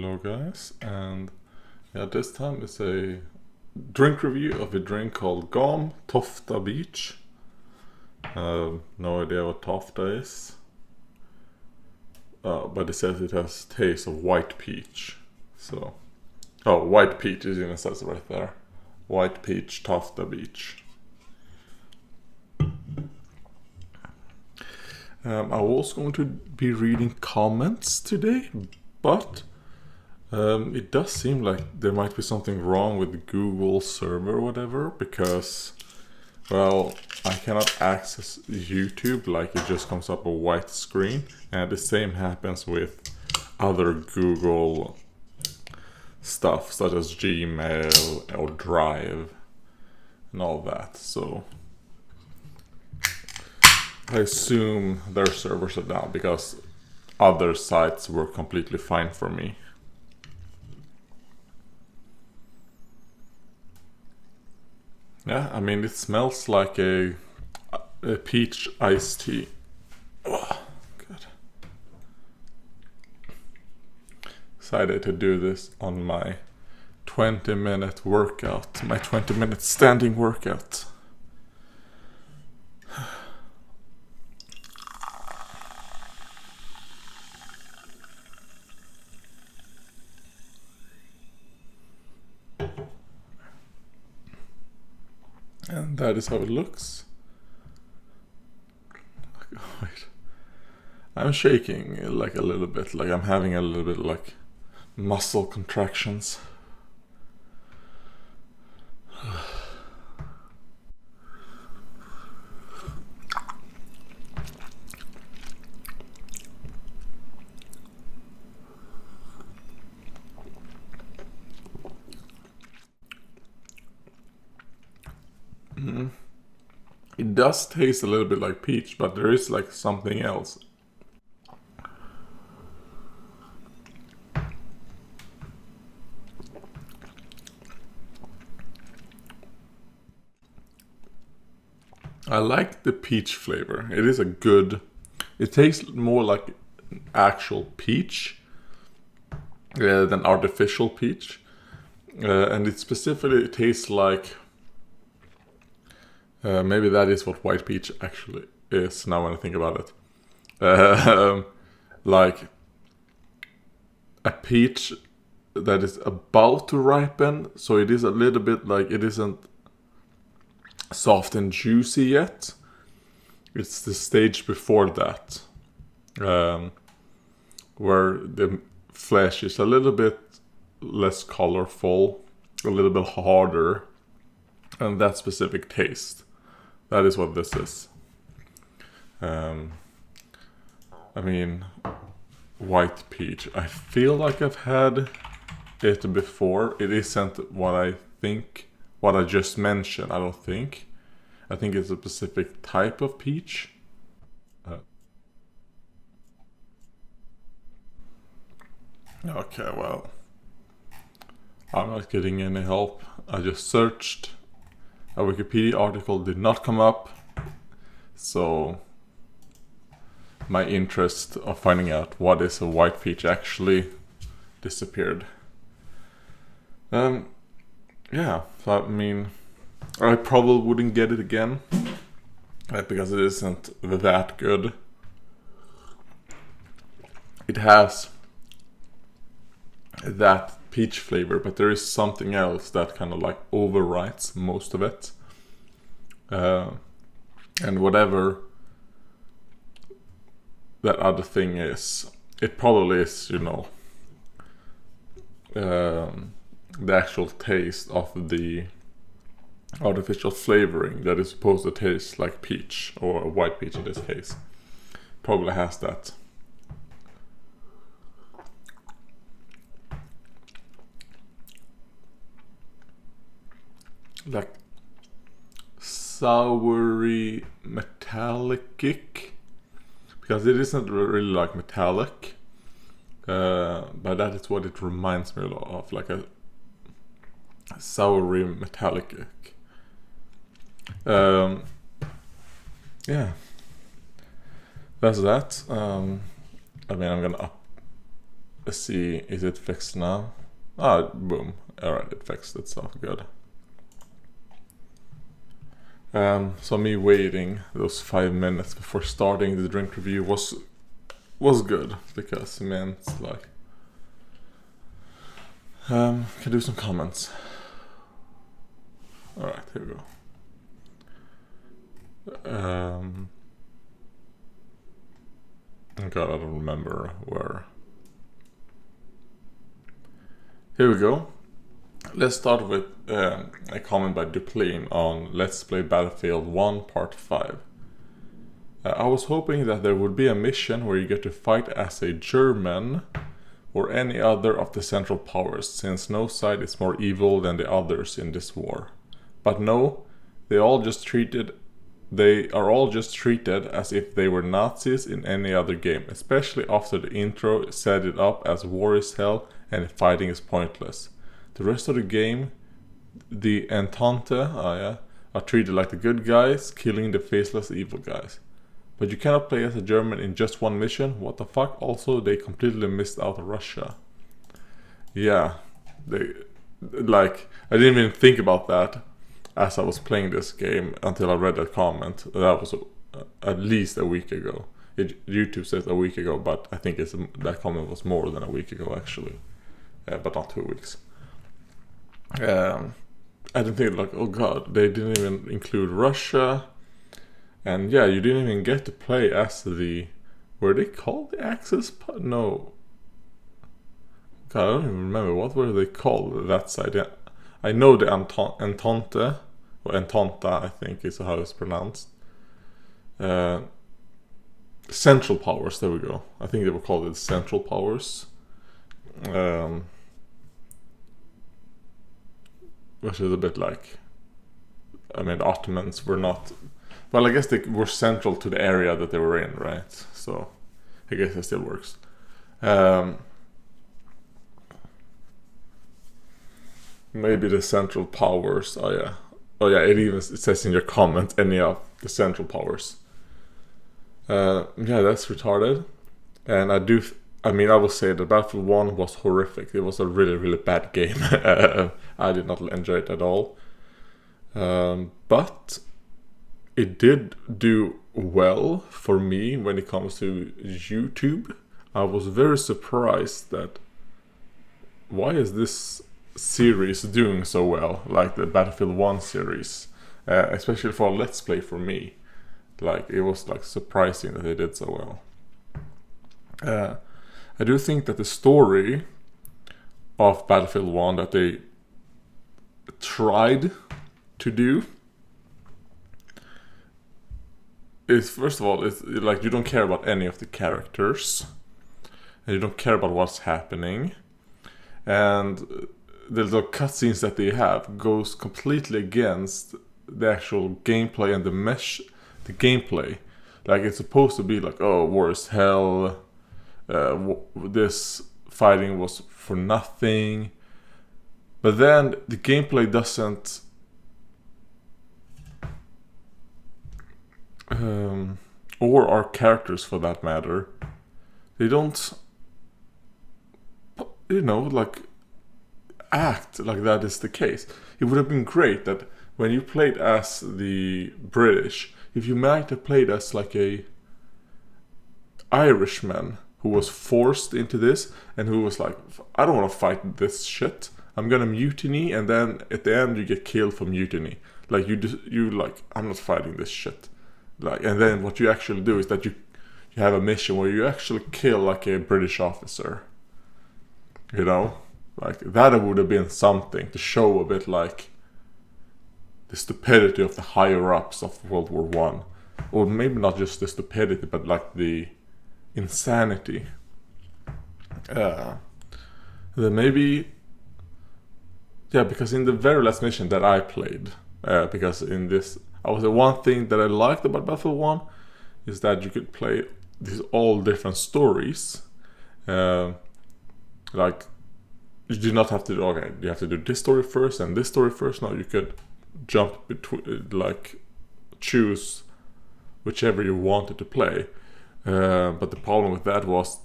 Hello guys, and yeah, this time it's a drink review of a drink called GAAM Tofta Beach. No idea what Tofta is, but it says it has taste of white peach. So, white peach is in a sense right there. White peach Tofta Beach. I was going to be reading comments today, but it does seem like there might be something wrong with the Google server or whatever, because, well, I cannot access YouTube, like it just comes up a white screen, and the same happens with other Google stuff, such as Gmail or Drive and all that, so I assume their servers are down, because other sites were completely fine for me. Yeah, I mean, it smells like a peach iced tea. Oh, good. Decided to do this on my 20-minute workout, my 20-minute standing workout. And that is how it looks. Wait. I'm shaking like a little bit, like I'm having a little bit like muscle contractions. It does taste a little bit like peach, but there is like something else. I like the peach flavor. It is a good... It tastes more like actual peach than artificial peach. And it specifically tastes like... maybe that is what white peach actually is, now when I think about it. Like a peach that is about to ripen, so it is a little bit like, it isn't soft and juicy yet. It's the stage before that, where the flesh is a little bit less colorful, a little bit harder, and that specific taste. That is what this is. I mean, white peach. I feel like I've had it before. It isn't what I think, what I just mentioned, I don't think. I think it's a specific type of peach. Okay, well, I'm not getting any help. I just searched. A Wikipedia article did not come up, so my interest of finding out what is a white peach actually disappeared. Yeah, so I mean, I probably wouldn't get it again, because it isn't that good. It has that peach flavor, but there is something else that kind of like overwrites most of it, and whatever that other thing is, it probably is, you know, the actual taste of the artificial flavoring that is supposed to taste like peach, or white peach in this case, probably has that. Like soury metallic kick, because it isn't really like metallic, but that is what it reminds me of, like a soury metallic kick. Yeah, that's that. I mean, I'm gonna Let's see, is it fixed now? Ah, boom. Alright, it fixed itself, good. So me waiting those 5 minutes before starting the drink review was good, because it meant like... can do some comments. Alright, here we go. God, I don't remember where. Here we go. Let's start with a comment by Duplain on Let's Play Battlefield 1 Part 5. I was hoping that there would be a mission where you get to fight as a German or any other of the Central Powers, since no side is more evil than the others in this war. But no, they are all just treated as if they were Nazis in any other game, especially after the intro set it up as war is hell and fighting is pointless. The rest of the game, the Entente are treated like the good guys, killing the faceless evil guys. But you cannot play as a German in just one mission? What the fuck? Also, they completely missed out on Russia. Yeah, I didn't even think about that as I was playing this game until I read that comment. That was at least a week ago. YouTube says a week ago, but I think that comment was more than a week ago actually. But not 2 weeks. I didn't think like, oh god, they didn't even include Russia. And yeah, you didn't even get to play as the... Were they called the Axis? No. God, I don't even remember. What were they called, that side? Yeah. I know the Entente, or Entente, I think is how it's pronounced. Central Powers, there we go. I think they were called the Central Powers. Which is a bit like... I mean, the Ottomans were not... Well, I guess they were central to the area that they were in, right? So, I guess it still works. Maybe the Central Powers. Oh yeah. It says in your comment any of the Central Powers. Yeah, that's retarded. And I will say that Battlefield 1 was horrific. It was a really, really bad game. I did not enjoy it at all. But it did do well for me when it comes to YouTube. I was very surprised that why is this series doing so well, like the Battlefield 1 series, especially for a Let's Play for me. Like, it was like surprising that they did so well. I do think that the story of Battlefield 1 that they tried to do is, first of all, it's like you don't care about any of the characters and you don't care about what's happening, and the little cutscenes that they have goes completely against the actual gameplay and the gameplay. Like, it's supposed to be like, oh, war is hell, this fighting was for nothing, but then the gameplay doesn't or our characters for that matter, they don't, like, act like that is the case. It would have been great that when you played as the British, if you might have played as like a Irishman who was forced into this and who was like, I don't want to fight this shit, I'm gonna mutiny, and then at the end you get killed for mutiny. Like, you like, I'm not fighting this shit. Like, and then what you actually do is that you have a mission where you actually kill like a British officer. Like, that would have been something to show a bit like the stupidity of the higher ups of World War One, or maybe not just the stupidity, but like the insanity. Then maybe, yeah, because in the very last mission that I played, because in this, I was the one thing that I liked about Battlefield 1 is that you could play these all different stories. Like, you do not have to, you have to do this story first and this story first. No, you could jump between, like, choose whichever you wanted to play. But the problem with that was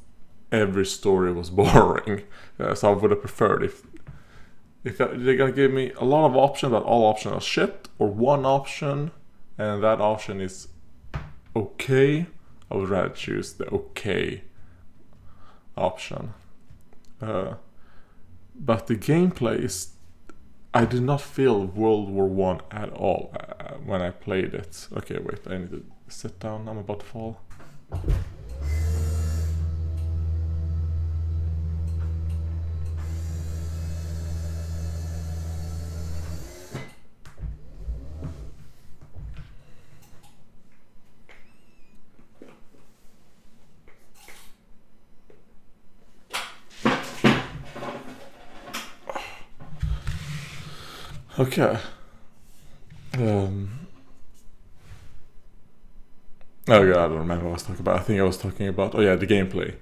every story was boring. So I would have preferred if they're gonna give me a lot of options, but all options are shit, or one option and that option is okay, I would rather choose the okay option. But the gameplay is, I did not feel World War One at all when I played it. Okay, wait, I need to sit down, I'm about to fall. Okay. Oh yeah, I don't remember what I was talking about. I think I was talking about, oh yeah, the gameplay.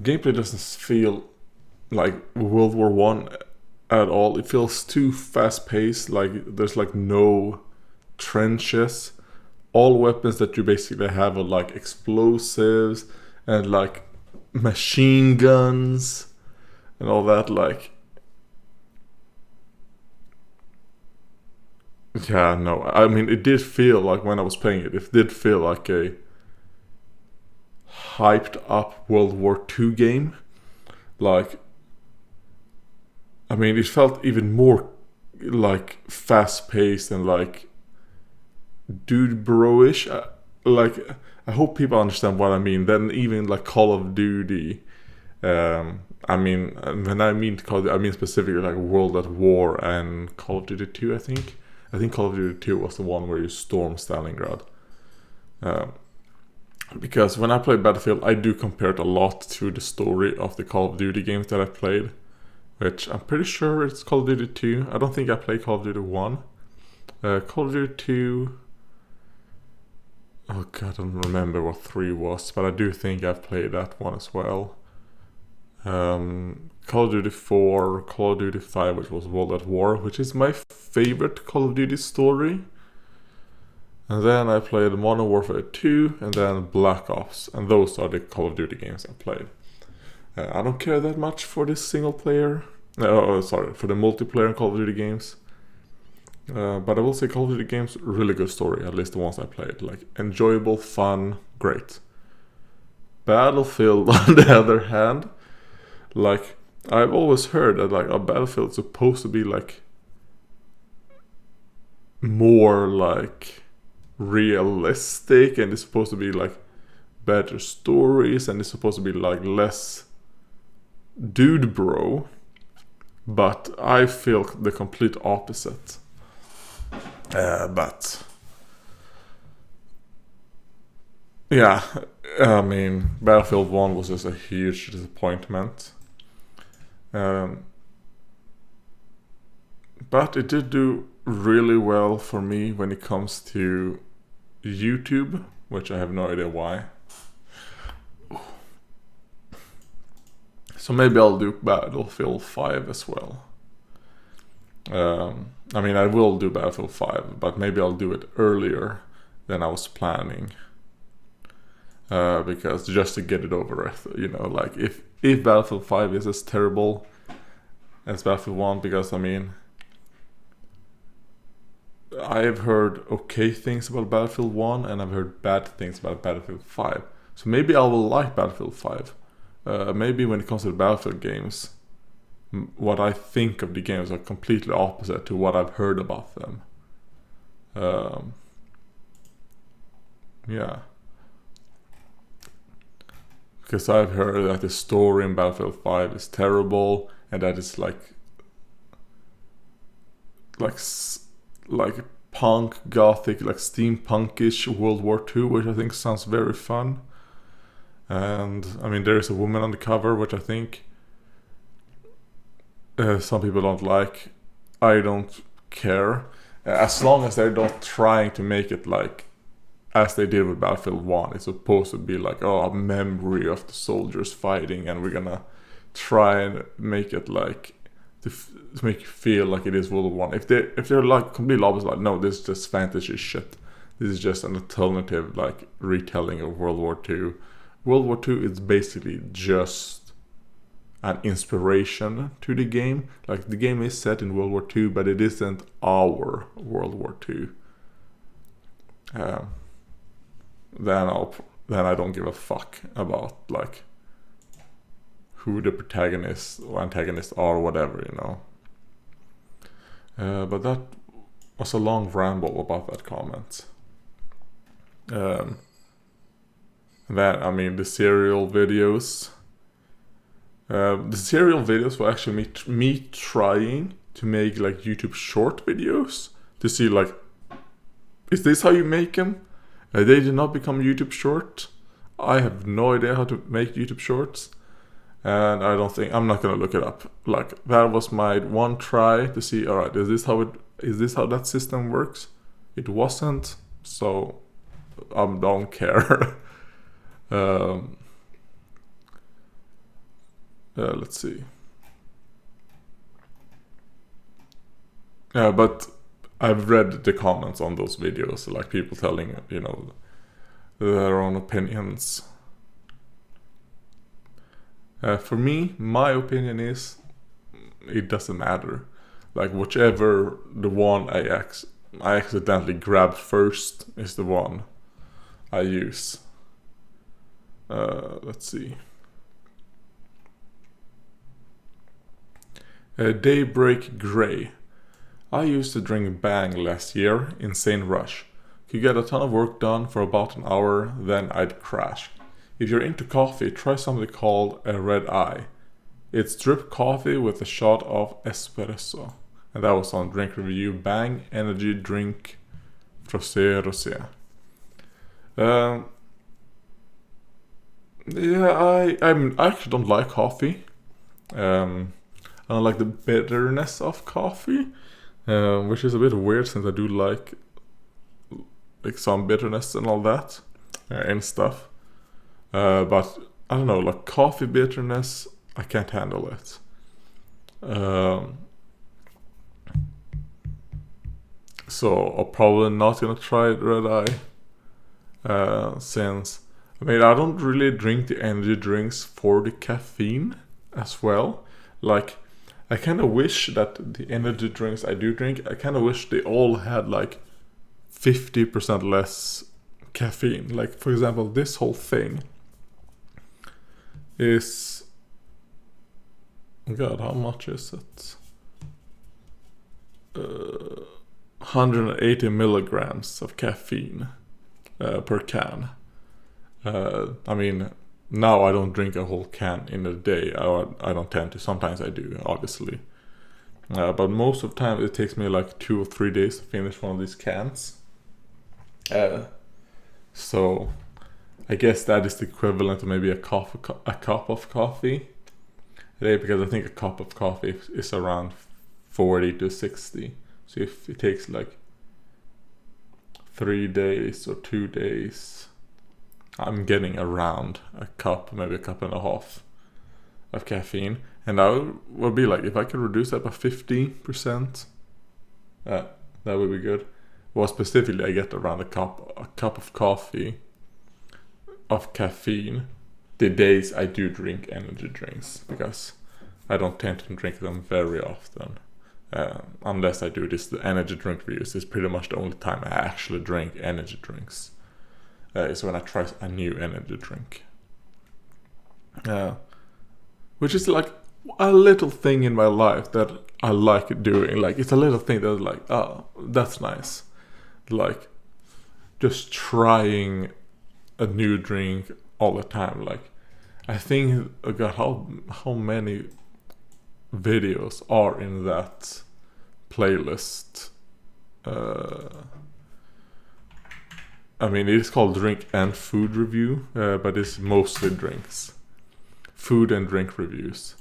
Gameplay doesn't feel like World War One at all. It feels too fast paced. Like there's like no trenches. All weapons that you basically have are like explosives and like machine guns and all that. Like, yeah, no. I mean, it did feel like when I was playing it did feel like a hyped up World War II game. Like, I mean, it felt even more like fast paced and like dude bro-ish. Like, I hope people understand what I mean. Then even like Call of Duty. I mean, when I mean Call of Duty, I mean specifically like World at War and Call of Duty 2, I think. I think Call of Duty 2 was the one where you storm Stalingrad. Because when I play Battlefield, I do compare it a lot to the story of the Call of Duty games that I played. Which I'm pretty sure it's Call of Duty 2. I don't think I played Call of Duty 1. Call of Duty 2... Oh god, I don't remember what 3 was, but I do think I've played that one as well. Call of Duty 4, Call of Duty 5, which was World at War, which is my favorite Call of Duty story. And then I played Modern Warfare 2, and then Black Ops, and those are the Call of Duty games I played. I don't care that much for the single player, for the multiplayer in Call of Duty games. But I will say Call of Duty games, really good story, at least the ones I played. Like, enjoyable, fun, great. Battlefield, on the other hand, like, I've always heard that like a Battlefield is supposed to be like more like realistic, and it's supposed to be like better stories, and it's supposed to be like less dude bro, but I feel the complete opposite. But yeah, I mean, Battlefield 1 was just a huge disappointment. But it did do really well for me when it comes to YouTube, which I have no idea why. So maybe I'll do Battlefield 5 as well. I mean, I will do Battlefield 5, but maybe I'll do it earlier than I was planning. Because just to get it over with, you know, like if Battlefield 5 is as terrible as Battlefield 1, because I mean, I've heard okay things about Battlefield 1 and I've heard bad things about Battlefield 5. So maybe I will like Battlefield 5. Maybe when it comes to the Battlefield games, what I think of the games are completely opposite to what I've heard about them. Yeah. Because I've heard that the story in Battlefield 5 is terrible, and that it's like punk, gothic, like steampunkish World War II, which I think sounds very fun. And I mean, there is a woman on the cover, which I think some people don't like. I don't care, as long as they're not trying to make it like as they did with Battlefield 1. It's supposed to be like, oh, a memory of the soldiers fighting, and we're gonna try and make it like to make you feel like it is World War 1. If they're like completely opposite, like, no, this is just fantasy shit. This is just an alternative like retelling of World War 2. World War II is basically just an inspiration to the game. Like, the game is set in World War II, but it isn't our World War II. Then I don't give a fuck about like who the protagonists or antagonists are, or whatever, you know. But that was a long ramble about that comment. Then, I mean, the serial videos. The serial videos were actually me trying to make like YouTube short videos to see like, is this how you make them? They did not become YouTube short. I have no idea how to make YouTube shorts. And I'm not gonna look it up. Like, that was my one try to see, alright, is this how that system works? It wasn't, so I don't care. Let's see. But I've read the comments on those videos, like people telling, you know, their own opinions. For me, my opinion is it doesn't matter. Like, whichever the one I accidentally grabbed first is the one I use. Let's see. Daybreak Grey. I used to drink Bang last year, Insane Rush. Could get a ton of work done for about an hour, then I'd crash. If you're into coffee, try something called a Red Eye. It's drip coffee with a shot of espresso. And that was on Drink Review, Bang Energy Drink Frosé Rosé. I actually don't like coffee. I don't like the bitterness of coffee, which is a bit weird since I do like some bitterness and all that and stuff. But I don't know, like coffee bitterness, I can't handle it. So I'm probably not gonna try Red Eye, since I don't really drink the energy drinks for the caffeine as well. Like, I kind of wish that the energy drinks I do drink, I kind of wish they all had like 50% less caffeine. Like, for example, this whole thing is, God, how much is it? 180 milligrams of caffeine per can. Now I don't drink a whole can in a day. I don't tend to. Sometimes I do, obviously. But most of the time it takes me like 2 or 3 days to finish one of these cans. So I guess that is the equivalent to maybe a cup of coffee a day, because I think a cup of coffee is around 40 to 60. So if it takes like 3 days or 2 days, I'm getting around a cup, maybe a cup and a half of caffeine. And I would be like, if I could reduce that by 50%, that would be good. Well, specifically, I get around a cup of coffee of caffeine the days I do drink energy drinks, because I don't tend to drink them very often. Unless I do the energy drink reviews. It's pretty much the only time I actually drink energy drinks. Is when I try a new energy drink. Which is like a little thing in my life that I like doing. Like, it's a little thing that's like, oh, that's nice. Like, just trying a new drink all the time. Like, I think, God, how many videos are in that playlist? It is called Drink and Food Review, but it's mostly drinks. Food and drink reviews.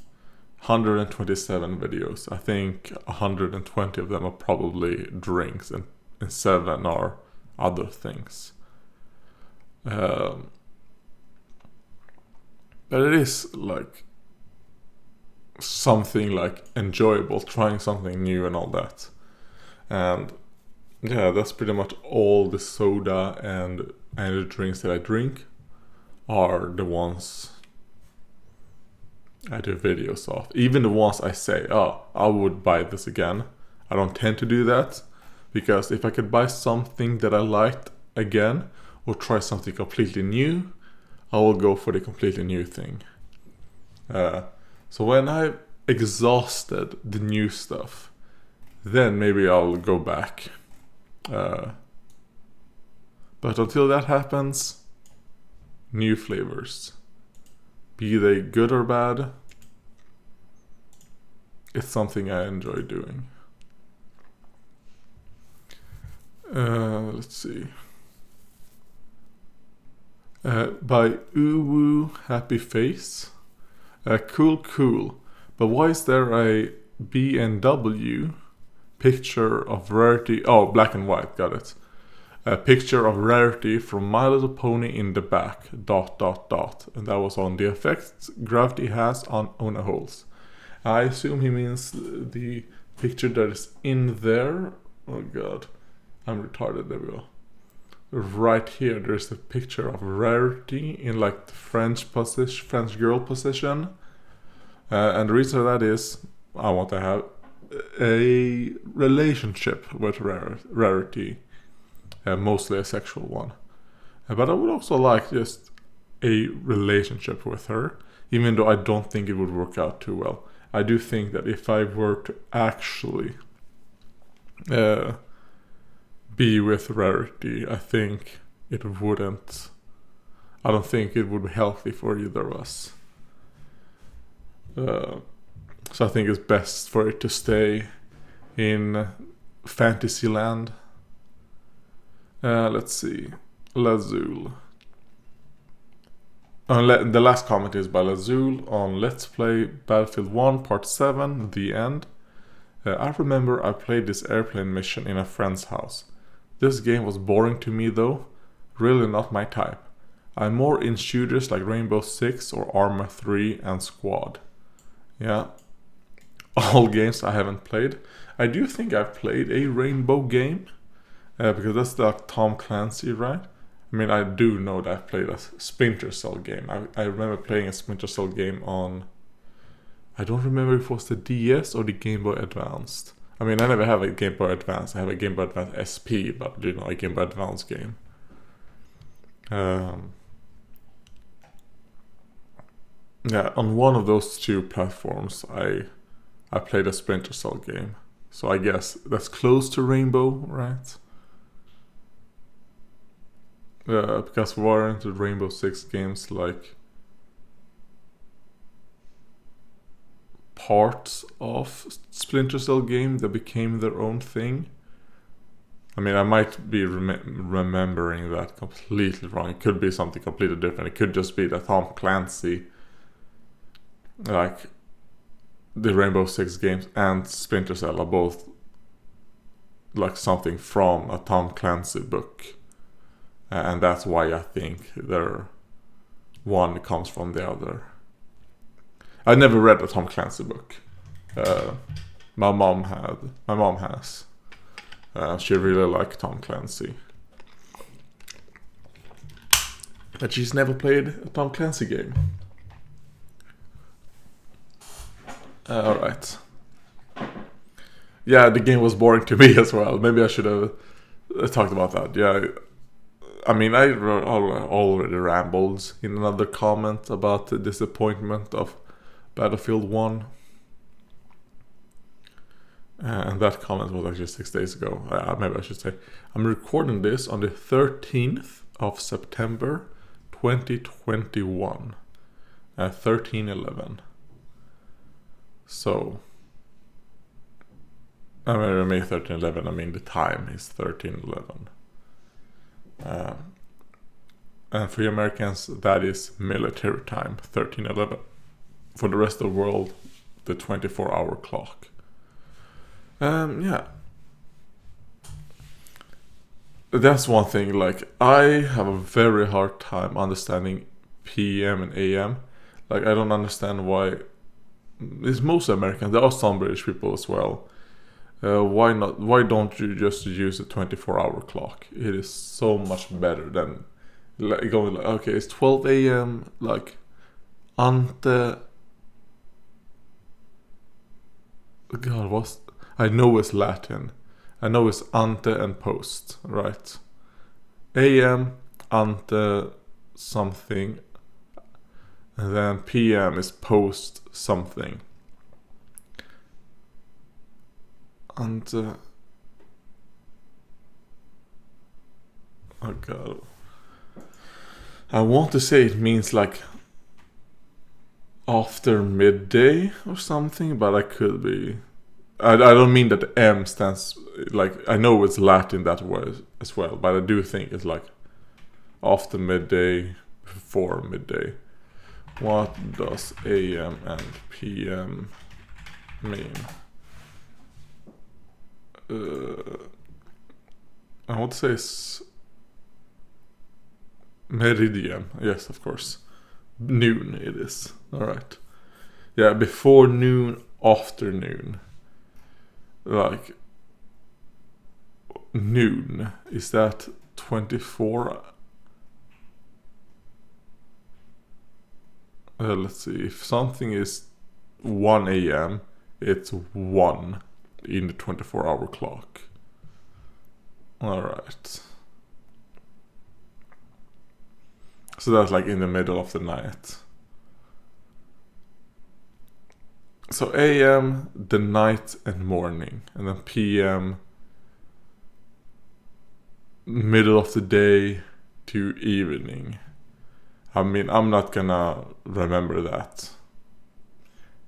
127 videos. I think 120 of them are probably drinks, and 7 are other things. But it is like something like enjoyable, trying something new and all that. And yeah, that's pretty much all the soda and energy drinks that I drink. are the ones I do videos of. Even the ones I say, oh, I would buy this again. I don't tend to do that, because if I could buy something that I liked again or try something completely new, I will go for the completely new thing. So when I've exhausted the new stuff, then maybe I'll go back. But until that happens, new flavors. Be they good or bad, it's something I enjoy doing. Let's see. By Uwu Happy Face. Cool. But why is there a B&W picture of Rarity? Oh, black and white, got it. A picture of Rarity from My Little Pony in the back, ... And that was on the effects gravity has on Ona holes. I assume he means the picture that is in there. Oh god, I'm retarded, there we go. Right here, there's a picture of Rarity in like the French girl position. And the reason for that is I want to have a relationship with Rarity. Mostly a sexual one. But I would also like just a relationship with her, even though I don't think it would work out too well. I do think that if I were to actually be with Rarity, I think it wouldn't. I don't think it would be healthy for either of us. So I think it's best for it to stay in Fantasyland. Let's see. Lazul. The last comment is by Lazul on Let's Play Battlefield 1 Part 7, The End. I remember I played this airplane mission in a friend's house. This game was boring to me though, really not my type. I'm more in shooters like Rainbow Six or Arma 3 and Squad. Yeah, all games I haven't played. I do think I've played a Rainbow game. Because that's the Tom Clancy, right? I mean, I do know that I've played a Splinter Cell game. I remember playing a Splinter Cell game on... I don't remember if it was the DS or the Game Boy Advanced. I mean, I never have a Game Boy Advance. I have a Game Boy Advance SP, but you know, a Game Boy Advance game. Yeah, on one of those two platforms, I played a Splinter Cell game. So I guess that's close to Rainbow, right? Because weren't the Rainbow Six games like parts of Splinter Cell game that became their own thing? I mean, I might be remembering that completely wrong. It could be something completely different. It could just be that Tom Clancy, like the Rainbow Six games and Splinter Cell, are both like something from a Tom Clancy book. And that's why I think one comes from the other. I never read a Tom Clancy book. My mom has. She really liked Tom Clancy. But she's never played a Tom Clancy game. Alright. Yeah, the game was boring to me as well. Maybe I should have talked about that. Yeah, I mean, I already rambled in another comment about the disappointment of Battlefield 1. And that comment was actually 6 days ago. Maybe I should say. I'm recording this on the 13th of September 2021. 13/11. So, I mean 13/11, I mean the time is 13/11. And for you Americans, that is military time, 13/11. For the rest of the world, the 24-hour clock. Yeah. That's one thing, like, I have a very hard time understanding PM and AM. Like, I don't understand why... It's mostly Americans, there are some British people as well. Why don't you just use a 24-hour clock? It is so much better than like going like, okay, it's 12 a.m. like ante. God, what's, I know it's Latin. I know it's ante and post, right? AM ante something, and then PM is post something. Ante. Oh god. I want to say it means like after midday or something, but I could be. I don't mean that the M stands, like, I know it's Latin that way as well, but I do think it's like after midday, before midday. What does AM and PM mean? I want to say it's meridian. Yes, of course. Noon it is. Alright. Yeah, before noon, afternoon. Like, noon, is that 24? Let's see, if something is 1 a.m., it's 1 in the 24-hour clock. Alright. So that's like in the middle of the night. So AM, the night and morning, and then PM, middle of the day to evening. I mean, I'm not gonna remember that.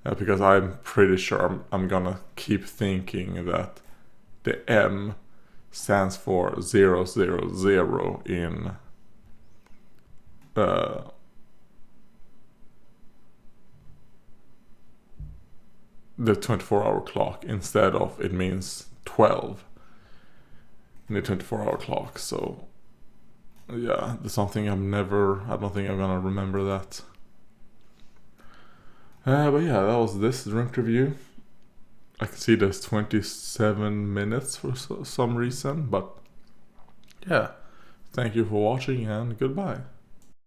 Because I'm pretty sure I'm gonna keep thinking that the M stands for 000 in the 24-hour clock, instead of it means 12 in the 24-hour clock. So yeah, that's something I don't think I'm gonna remember that. But yeah, that was this drink review. I can see there's 27 minutes for some reason, but yeah, thank you for watching and goodbye.